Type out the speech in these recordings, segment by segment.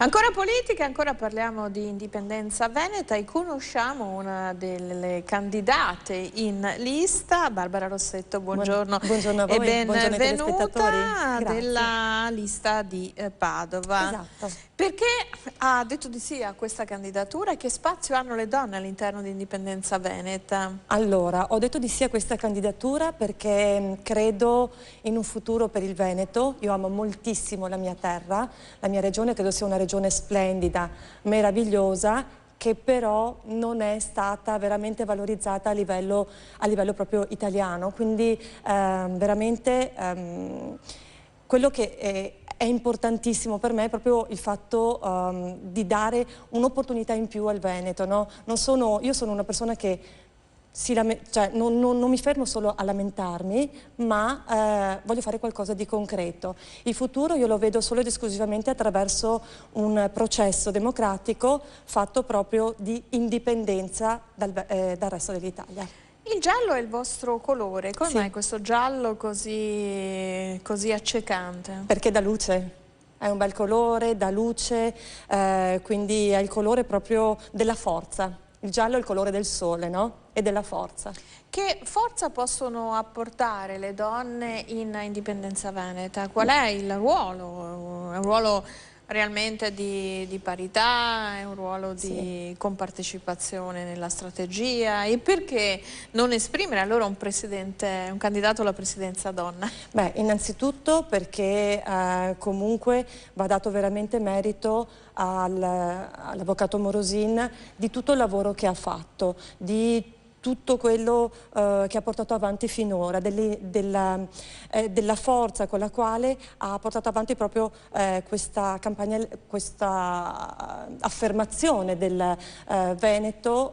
Ancora politica, ancora parliamo di indipendenza veneta e conosciamo una delle candidate in lista, Barbara Rossetto, buongiorno, buongiorno a voi, e buongiorno ai telespettatori. benvenuta Grazie. della lista di Padova. Esatto. Perché ha detto di sì a questa candidatura e che spazio hanno le donne all'interno di Indipendenza Veneta? Allora, ho detto di sì a questa candidatura perché credo in un futuro per il Veneto. Io amo moltissimo la mia terra, la mia regione, credo sia una regione splendida, meravigliosa, che però non è stata veramente valorizzata a livello proprio italiano. Quindi veramente quello che è importantissimo per me è proprio il fatto di dare un'opportunità in più al Veneto, no? Io sono una persona che non mi fermo solo a lamentarmi, ma voglio fare qualcosa di concreto. Il futuro io lo vedo solo ed esclusivamente attraverso un processo democratico fatto proprio di indipendenza dal resto dell'Italia. Il giallo è il vostro colore, come Sì. mai questo giallo così accecante? Perché dà luce, è un bel colore, dà luce, quindi è il colore proprio della forza. Il giallo è il colore del sole, no? E della forza. Che forza possono apportare le donne in Indipendenza Veneta? Qual è il ruolo? È un ruolo realmente di parità? È un ruolo di compartecipazione nella strategia? E perché non esprimere allora un candidato alla presidenza donna? Beh, innanzitutto perché comunque va dato veramente merito all'avvocato Morosin di tutto il lavoro che ha fatto, di tutto quello che ha portato avanti finora, della forza con la quale ha portato avanti proprio questa campagna, questa affermazione del Veneto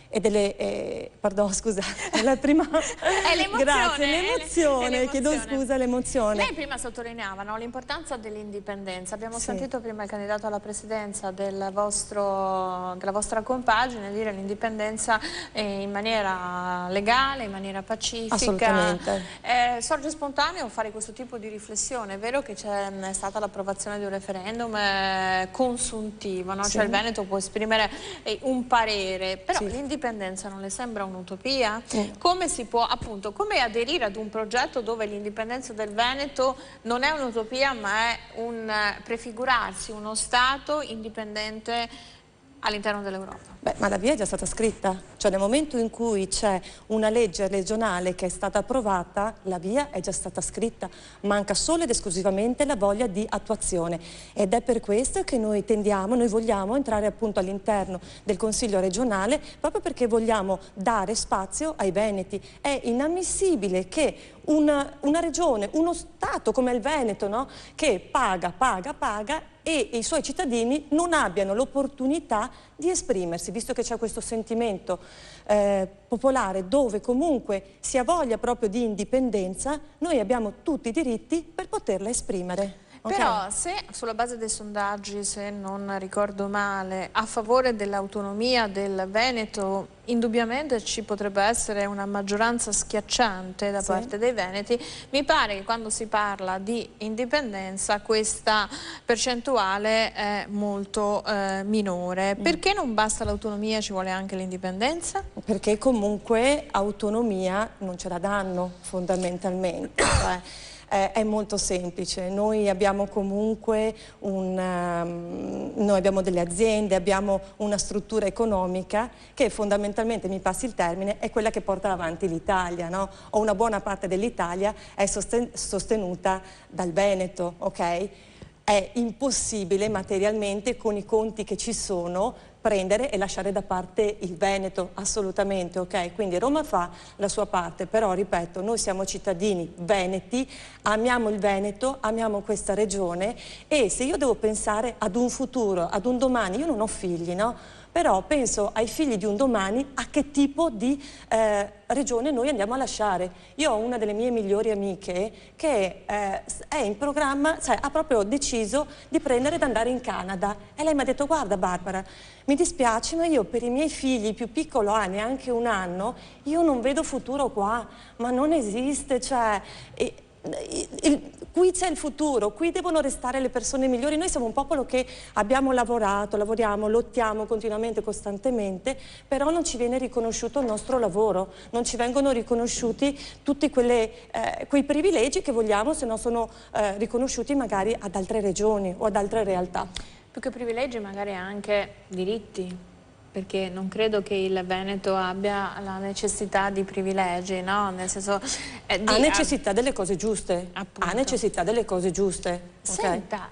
e delle... pardon, scusa, la prima... È l'emozione. Grazie, l'emozione, chiedo scusa, l'emozione. Lei prima sottolineava l'importanza dell'indipendenza. Abbiamo sentito prima il candidato alla presidenza della vostra compagine dire l'indipendenza in maniera legale, in maniera pacifica. Assolutamente. Sorge spontaneo fare questo tipo di riflessione. È vero che c'è stata l'approvazione di un referendum consuntivo, no? Sì. Cioè il Veneto può esprimere un parere, però Sì. l'indipendenza non le sembra un'utopia? Come si può, appunto, come aderire ad un progetto dove l'indipendenza del Veneto non è un'utopia ma è un prefigurarsi uno Stato indipendente all'interno dell'Europa? Beh, ma la via è già stata scritta, cioè nel momento in cui c'è una legge regionale che è stata approvata, la via è già stata scritta, manca solo ed esclusivamente la voglia di attuazione ed è per questo che noi vogliamo entrare appunto all'interno del Consiglio regionale proprio perché vogliamo dare spazio ai veneti. È inammissibile che una regione, uno Stato come il Veneto, no? Che paga e i suoi cittadini non abbiano l'opportunità di esprimersi, visto che c'è questo sentimento popolare dove comunque si ha voglia proprio di indipendenza, noi abbiamo tutti i diritti per poterla esprimere. Però se sulla base dei sondaggi, se non ricordo male, a favore dell'autonomia del Veneto, indubbiamente ci potrebbe essere una maggioranza schiacciante da parte dei veneti, mi pare che quando si parla di indipendenza questa percentuale è molto minore. Perché non basta l'autonomia, ci vuole anche l'indipendenza? Perché comunque autonomia non ce la danno fondamentalmente. È molto semplice, noi abbiamo comunque noi abbiamo delle aziende, abbiamo una struttura economica che fondamentalmente, mi passi il termine, è quella che porta avanti l'Italia, no? O una buona parte dell'Italia è sostenuta dal Veneto, ok? È impossibile materialmente con i conti che ci sono prendere e lasciare da parte il Veneto, assolutamente, ok? Quindi Roma fa la sua parte, però ripeto, noi siamo cittadini veneti, amiamo il Veneto, amiamo questa regione e se io devo pensare ad un futuro, ad un domani, io non ho figli, no? Però penso ai figli di un domani a che tipo di regione noi andiamo a lasciare. Io ho una delle mie migliori amiche che è in programma, ha proprio deciso di prendere ed andare in Canada e lei mi ha detto: guarda Barbara, mi dispiace ma io per i miei figli, il più piccolo ha neanche un anno, io non vedo futuro qua, ma non esiste, qui c'è il futuro, qui devono restare le persone migliori. Noi siamo un popolo che abbiamo lavorato, lavoriamo, lottiamo continuamente, costantemente, però non ci viene riconosciuto il nostro lavoro, non ci vengono riconosciuti tutti quei privilegi che vogliamo, se no sono riconosciuti magari ad altre regioni o ad altre realtà. Più che privilegi magari anche diritti, perché non credo che il Veneto abbia la necessità di privilegi, no? Nel senso, ha necessità delle cose giuste, appunto. Ha necessità delle cose giuste. Senta,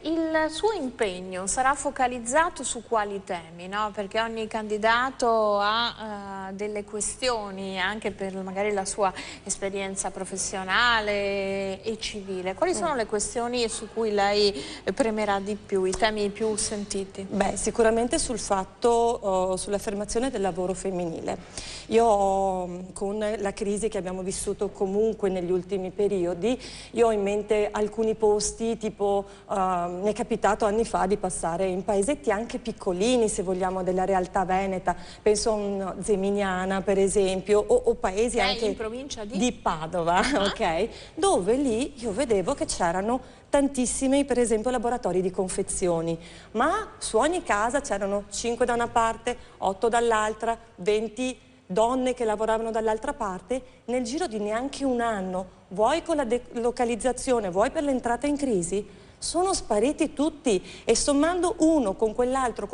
il suo impegno sarà focalizzato su quali temi, no? Perché ogni candidato ha delle questioni, anche per magari la sua esperienza professionale e civile. Quali sono le questioni su cui lei premerà di più, i temi più sentiti? Beh, sicuramente sul fatto, sull'affermazione del lavoro femminile. Io con la crisi che abbiamo vissuto comunque negli ultimi periodi, io ho in mente alcuni posti, tipo mi è capitato anni fa di passare in paesetti anche piccolini, se vogliamo, della realtà veneta, penso a un Zeminiana per esempio, o paesi anche in provincia di Padova, ok? Dove lì io vedevo che c'erano tantissimi, per esempio, laboratori di confezioni, ma su ogni casa c'erano 5 da una parte, 8 dall'altra, 20 donne che lavoravano dall'altra parte. Nel giro di neanche un anno, vuoi con la delocalizzazione, vuoi per l'entrata in crisi, sono spariti tutti, e sommando uno con quell'altro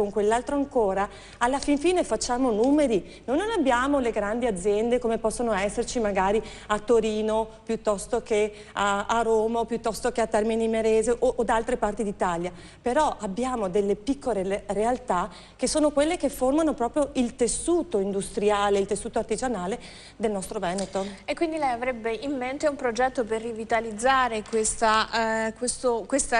ancora, alla fin fine facciamo numeri. Noi non abbiamo le grandi aziende come possono esserci magari a Torino, piuttosto che a Roma, o piuttosto che a Termini Imerese o da altre parti d'Italia, però abbiamo delle piccole realtà che sono quelle che formano proprio il tessuto industriale, il tessuto artigianale del nostro Veneto. E quindi lei avrebbe in mente un progetto per rivitalizzare questa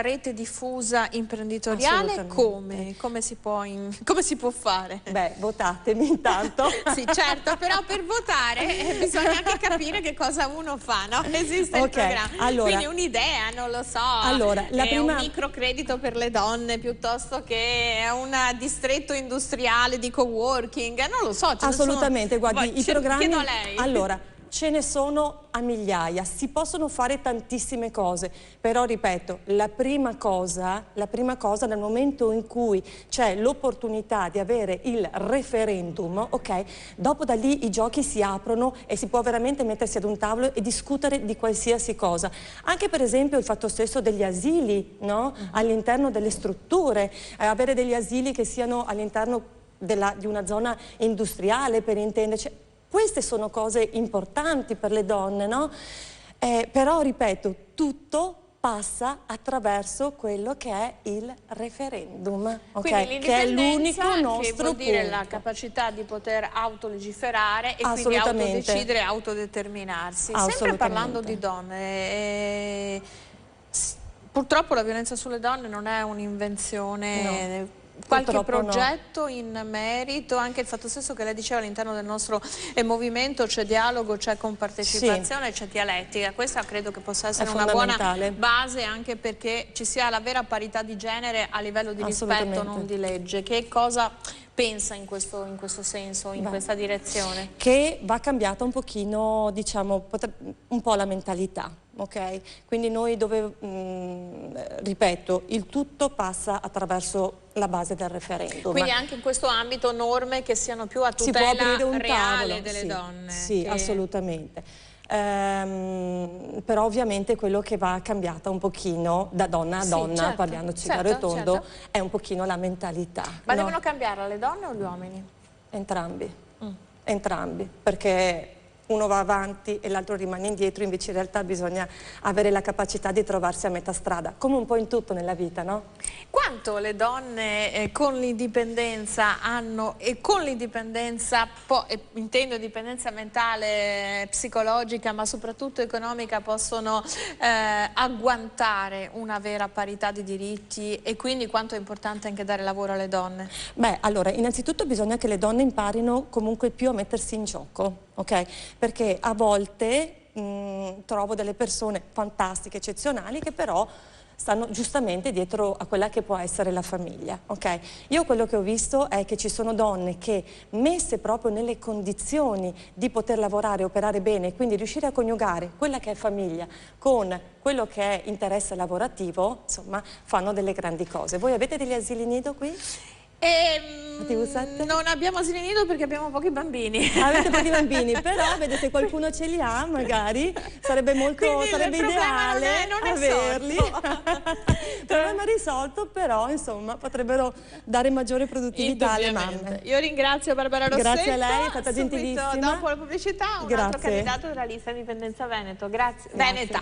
rete diffusa imprenditoriale? Come si può fare? Beh, votatemi intanto. Sì, certo, però per votare bisogna anche capire che cosa uno fa, no? Esiste il programma. Allora, quindi un'idea, non lo so, un microcredito per le donne piuttosto che un distretto industriale di coworking, non lo so. Assolutamente, guardi, i programmi... Chiedo a lei. Allora, ce ne sono a migliaia, si possono fare tantissime cose, però ripeto, la prima cosa nel momento in cui c'è l'opportunità di avere il referendum, ok, dopo da lì i giochi si aprono e si può veramente mettersi ad un tavolo e discutere di qualsiasi cosa. Anche per esempio il fatto stesso degli asili, no? All'interno delle strutture, avere degli asili che siano all'interno di una zona industriale, per intenderci. Queste sono cose importanti per le donne, no? Però, ripeto, tutto passa attraverso quello che è il referendum, okay? Che è l'unico nostro che vuol dire punto. la capacità di poter autolegiferare e quindi autodecidere e autodeterminarsi. Sempre parlando di donne, purtroppo la violenza sulle donne non è un'invenzione... No. Qualche progetto in merito, anche il fatto stesso che lei diceva all'interno del nostro movimento c'è dialogo, c'è compartecipazione, c'è dialettica. Questa credo che possa essere una buona base anche perché ci sia la vera parità di genere a livello di rispetto, non di legge. Che cosa pensa in questo senso, in questa direzione? Che va cambiata un pochino, diciamo, un po' la mentalità. Ok? Quindi noi ripeto, il tutto passa attraverso la base del referendum. Quindi anche in questo ambito norme che siano più a tutela reale delle donne. Sì, assolutamente. Però ovviamente quello che va cambiata un pochino da donna a donna, certo, parliamoci chiaro e tondo, è un pochino la mentalità. Ma devono cambiare le donne o gli uomini? Entrambi, entrambi, perché uno va avanti e l'altro rimane indietro, invece in realtà bisogna avere la capacità di trovarsi a metà strada, come un po' in tutto nella vita, no? Quanto le donne con l'indipendenza hanno, e con l'indipendenza, intendo dipendenza mentale, psicologica, ma soprattutto economica, possono agguantare una vera parità di diritti, e quindi quanto è importante anche dare lavoro alle donne? Beh, allora, innanzitutto bisogna che le donne imparino comunque più a mettersi in gioco, ok? Perché a volte trovo delle persone fantastiche, eccezionali, che però stanno giustamente dietro a quella che può essere la famiglia, ok? Io quello che ho visto è che ci sono donne che, messe proprio nelle condizioni di poter lavorare, operare bene, quindi riuscire a coniugare quella che è famiglia con quello che è interesse lavorativo, insomma, fanno delle grandi cose. Voi avete degli asili nido qui? Non abbiamo asili nido perché abbiamo pochi bambini. Avete pochi bambini, però vede, se qualcuno ce li ha magari sarebbe ideale non è averli. Problema risolto, però insomma potrebbero dare maggiore produttività alle mamme. Io ringrazio Barbara Rossetto. Grazie a lei, è stata gentilissima. Dopo la pubblicità un altro candidato della lista Indipendenza Veneto. Grazie. Veneta.